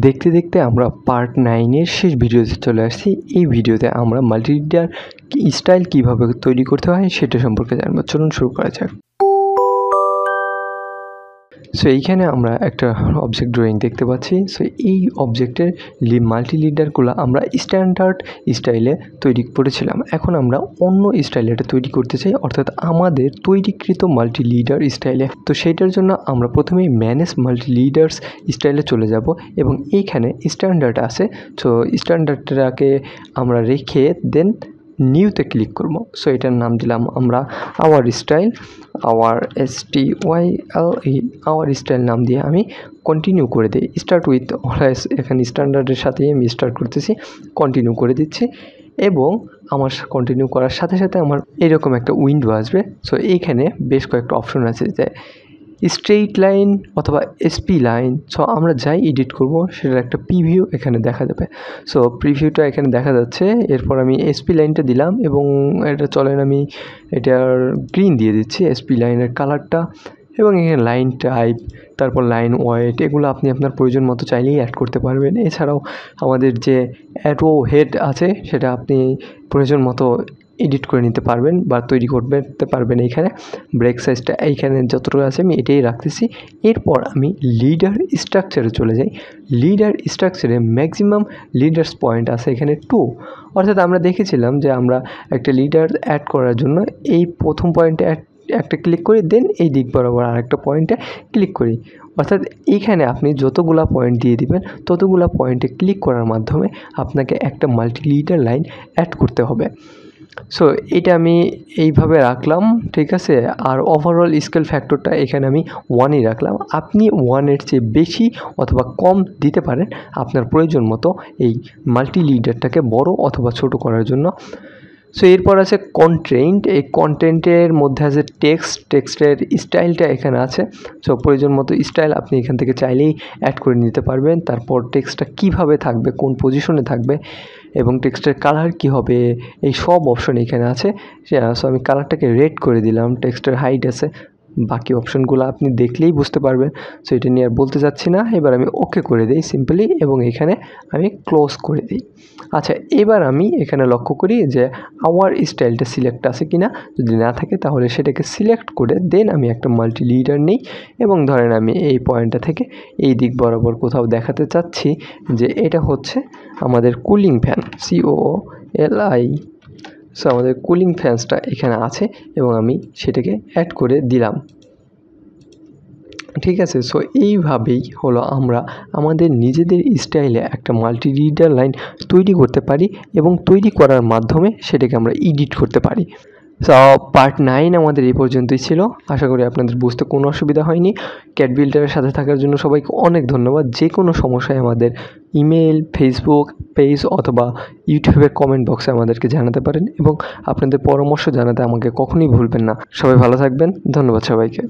দেখতে দেখতে আমরা পার্ট 9 এর শেষ ভিডিওতে চলে আসছি। এই ভিডিওতে আমরা মাল্টিলিডার স্টাইল কীভাবে তৈরি করতে হয় সেটা সম্পর্কে জানবো। চলুন শুরু করা যাক। সো এইখানে আমরা একটা অবজেক্ট ড্রয়িং দেখতে পাচ্ছি। সো এই অবজেক্টের মাল্টিলিডারগুলো আমরা স্ট্যান্ডার্ড স্টাইলে তৈরি করেছিলাম। এখন আমরা অন্য স্টাইলে এটা তৈরি করতে চাই, অর্থাৎ আমাদের তৈরিকৃত মাল্টিলিডার স্টাইলে। তো সেইটার জন্য আমরা প্রথমেই ম্যানেজ মাল্টিলিডার্স স্টাইলে চলে যাব এবং এইখানে স্ট্যান্ডার্ড আছে। সো স্ট্যান্ডার্ডটাকে আমরা রেখে দেন নিউতে ক্লিক করব। সো এটার নাম দিলাম আমরা আওয়ার স্টাইল, আওয়ার স্টাইল নাম দিয়ে আমি কন্টিনিউ করে দিই। স্টার্ট উইথ অলওয়েজ, এখানে স্ট্যান্ডার্ডের সাথেই আমি স্টার্ট করতেছি, কন্টিনিউ করে দিচ্ছি এবং আমার কন্টিনিউ করার সাথে সাথে আমার এরকম একটা উইন্ডো আসবে। সো এইখানে বেশ কয়েকটা অপশন আছে, যে স্ট্রেইট লাইন অথবা এসপি লাইন। সো আমরা যাই এডিট করব সেটার একটা প্রিভিউ এখানে দেখা যাবে। সো প্রিভিউটা এখানে দেখা যাচ্ছে। এরপর আমি এসপি লাইনটা দিলাম এবং এটা চলেন আমি এটার গ্রিন দিয়ে দিচ্ছি এসপি লাইনের কালারটা, এবং এখানে লাইন টাইপ, তারপর লাইন ওয়েট, এগুলো আপনি আপনার প্রয়োজন মতো চাইলেই অ্যাড করতে পারবেন। এছাড়াও আমাদের যে অ্যারো হেড আছে সেটা আপনি প্রয়োজন মতো এডিট করে নিতে পারবেন বা তৈরি করতে পারবেন। এইখানে ব্রেক সাইজটা এইখানে যতটুকু আছে আমি এটাই রাখতেছি। এরপর আমি লিডার স্ট্রাকচারে চলে যাই। লিডার স্ট্রাকচারে ম্যাক্সিমাম লিডার্স পয়েন্ট আছে এখানে 2, অর্থাৎ আমরা দেখেছিলাম যে আমরা একটা লিডার অ্যাড করার জন্য এই প্রথম পয়েন্টে একটা ক্লিক করি, দেন এই দিক বরাবর আরেকটা পয়েন্টে ক্লিক করি। অর্থাৎ এইখানে আপনি যতগুলা পয়েন্ট দিয়ে দিবেন ততগুলা পয়েন্টে ক্লিক করার মাধ্যমে আপনাকে একটা মাল্টিলিডার লাইন অ্যাড করতে হবে। সো এটা আমি এইভাবে রাখলাম, ঠিক আছে। আর ওভারঅল স্কেল ফ্যাক্টরটা এখানে আমি 1ই রাখলাম। আপনি 1-এর চেয়ে বেশি অথবা কম দিতে পারেন আপনার প্রয়োজন মতো এই মাল্টিলিডারটাকে বড় অথবা ছোট করার জন্য। সো এরপর আছে কন্টেন্ট। এই কন্টেন্টের মধ্যে আছে টেক্সটের স্টাইলটা এখানে আছে। সো প্রয়োজন মতো স্টাইল আপনি এখান থেকে চাইলেই অ্যাড করে নিতে পারবেন। তারপর টেক্সটটা কীভাবে থাকবে, কোন পজিশনে থাকবে এবং টেক্সটের কালার কী হবে, এই সব অপশন এখানে আছে। সো আমি কালারটাকে রেড করে দিলাম। টেক্সটের হাইট আছে, বাকি অপশনগুলো আপনি দেখলেই বুঝতে পারবেন। সো এটা নিয়ে আর বলতে যাচ্ছি না। এবার আমি ওকে করে দিই সিম্পলি এবং এখানে আমি ক্লোজ করে দিই। আচ্ছা, এবার আমি এখানে লক্ষ্য করি যে আওয়ার স্টাইলটা সিলেক্ট আছে কি না। যদি না থাকে তাহলে সেটাকে সিলেক্ট করে দেন আমি একটা মাল্টিলিডার নিই এবং ধরেন আমি এই পয়েন্টটা থেকে এই দিক বরাবর কোথাও দেখাতে চাচ্ছি যে এটা হচ্ছে আমাদের কুলিং ফ্যান, COOLI। সো আমাদের কুলিং ফ্যানসটা এখানে আছে এবং আমি সেটাকে অ্যাড করে দিলাম, ঠিক আছে। সো এইভাবেই হলো আমরা আমাদের নিজেদের স্টাইলে একটা মাল্টিলিডার লাইন তৈরি করতে পারি এবং তৈরি করার মাধ্যমে সেটাকে আমরা এডিট করতে পারি। সো পার্ট 9 আমাদের এই পর্যন্তই ছিল। আশা করি আপনাদের বুঝতে কোনো অসুবিধা হয়নি। ক্যাড বিল্ডারের সাথে থাকার জন্য সবাইকে অনেক ধন্যবাদ। যে কোনো সমস্যায় আমাদের ইমেল, ফেসবুক পেজ অথবা ইউটিউবের কমেন্ট বক্সে আমাদেরকে জানাতে পারেন এবং আপনাদের পরামর্শ জানাতে আমাকে কখনোই ভুলবেন না। সবাই ভালো থাকবেন। ধন্যবাদ সবাইকে।